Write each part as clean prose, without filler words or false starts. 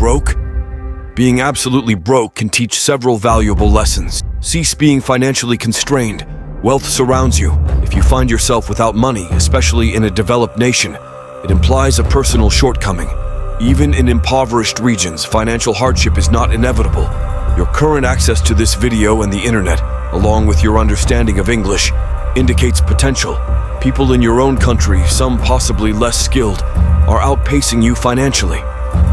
broke? Being absolutely broke can teach several valuable lessons. Cease being financially constrained. Wealth surrounds you. If you find yourself without money, especially in a developed nation, it implies a personal shortcoming. Even in impoverished regions, financial hardship is not inevitable. Your current access to this video and the internet, along with your understanding of English, indicates potential. People in your own country, some possibly less skilled, are outpacing you financially.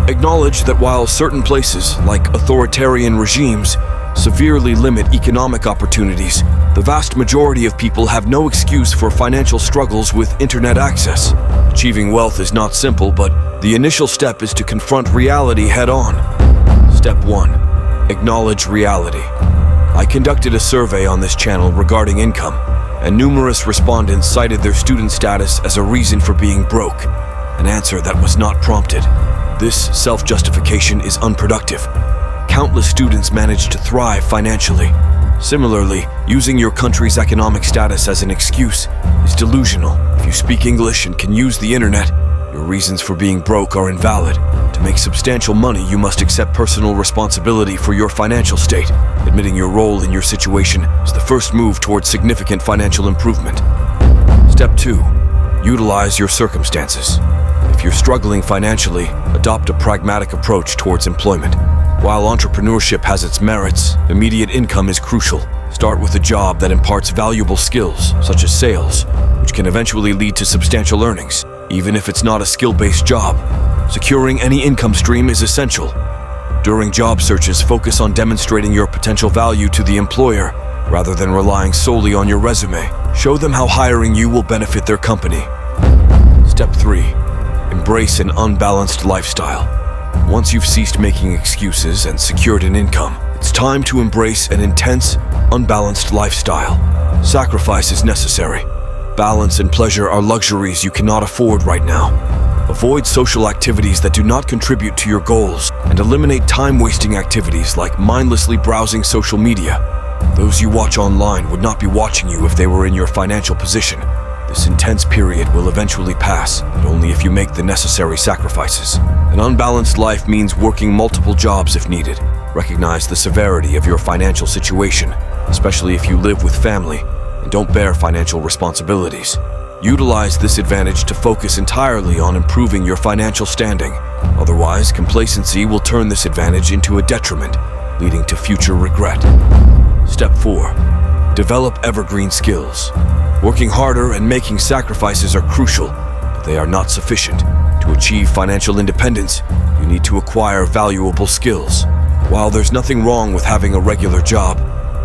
Acknowledge that while certain places, like authoritarian regimes, severely limit economic opportunities, the vast majority of people have no excuse for financial struggles with internet access. Achieving wealth is not simple, but the initial step is to confront reality head-on. Step 1. Acknowledge reality. I conducted a survey on this channel regarding income, and numerous respondents cited their student status as a reason for being broke, an answer that was not prompted. This self-justification is unproductive. Countless students manage to thrive financially. Similarly, using your country's economic status as an excuse is delusional. If you speak English and can use the internet, your reasons for being broke are invalid. To make substantial money, you must accept personal responsibility for your financial state. Admitting your role in your situation is the first move towards significant financial improvement. Step 2. Utilize your circumstances. If you're struggling financially, adopt a pragmatic approach towards employment. While entrepreneurship has its merits, immediate income is crucial. Start with a job that imparts valuable skills, such as sales, which can eventually lead to substantial earnings, even if it's not a skill-based job. Securing any income stream is essential. During job searches, focus on demonstrating your potential value to the employer, rather than relying solely on your resume. Show them how hiring you will benefit their company. Step 3. Embrace an unbalanced lifestyle. Once you've ceased making excuses and secured an income, it's time to embrace an intense, unbalanced lifestyle. Sacrifice is necessary. Balance and pleasure are luxuries you cannot afford right now. Avoid social activities that do not contribute to your goals, and eliminate time-wasting activities like mindlessly browsing social media. Those you watch online would not be watching you if they were in your financial position. This intense period will eventually pass, but only if you make the necessary sacrifices. An unbalanced life means working multiple jobs if needed. Recognize the severity of your financial situation, especially if you live with family and don't bear financial responsibilities. Utilize this advantage to focus entirely on improving your financial standing. Otherwise, complacency will turn this advantage into a detriment, leading to future regret. Step 4. Develop evergreen skills. Working harder and making sacrifices are crucial, but they are not sufficient. To achieve financial independence, you need to acquire valuable skills. While there's nothing wrong with having a regular job,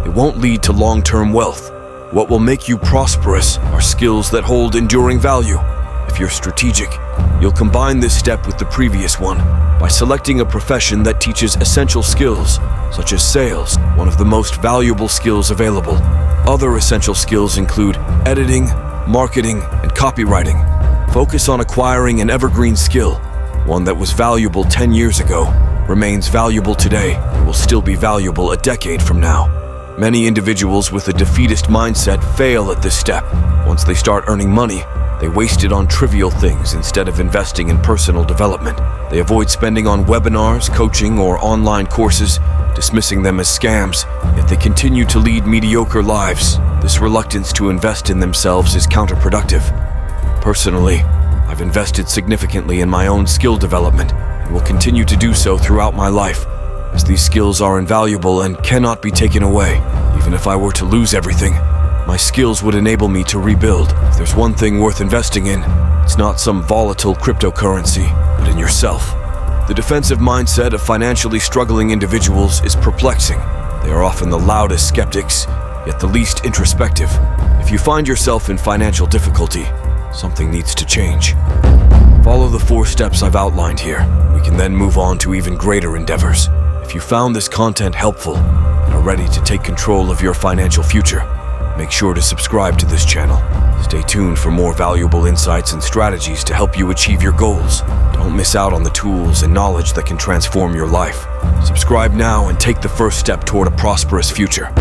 it won't lead to long-term wealth. What will make you prosperous are skills that hold enduring value. If you're strategic, you'll combine this step with the previous one by selecting a profession that teaches essential skills, such as sales, one of the most valuable skills available. Other essential skills include editing, marketing, and copywriting. Focus on acquiring an evergreen skill, one that was valuable 10 years ago, remains valuable today, and will still be valuable a decade from now. Many individuals with a defeatist mindset fail at this step. Once they start earning money, they waste it on trivial things instead of investing in personal development. They avoid spending on webinars, coaching, or online courses, dismissing them as scams, yet they continue to lead mediocre lives. This reluctance to invest in themselves is counterproductive. Personally, I've invested significantly in my own skill development and will continue to do so throughout my life, as these skills are invaluable and cannot be taken away. Even if I were to lose everything, my skills would enable me to rebuild. If there's one thing worth investing in, it's not some volatile cryptocurrency, but in yourself. The defensive mindset of financially struggling individuals is perplexing. They are often the loudest skeptics, yet the least introspective. If you find yourself in financial difficulty, something needs to change. Follow the 4 steps I've outlined here. We can then move on to even greater endeavors. If you found this content helpful and are ready to take control of your financial future, make sure to subscribe to this channel. Stay tuned for more valuable insights and strategies to help you achieve your goals. Don't miss out on the tools and knowledge that can transform your life. Subscribe now and take the first step toward a prosperous future.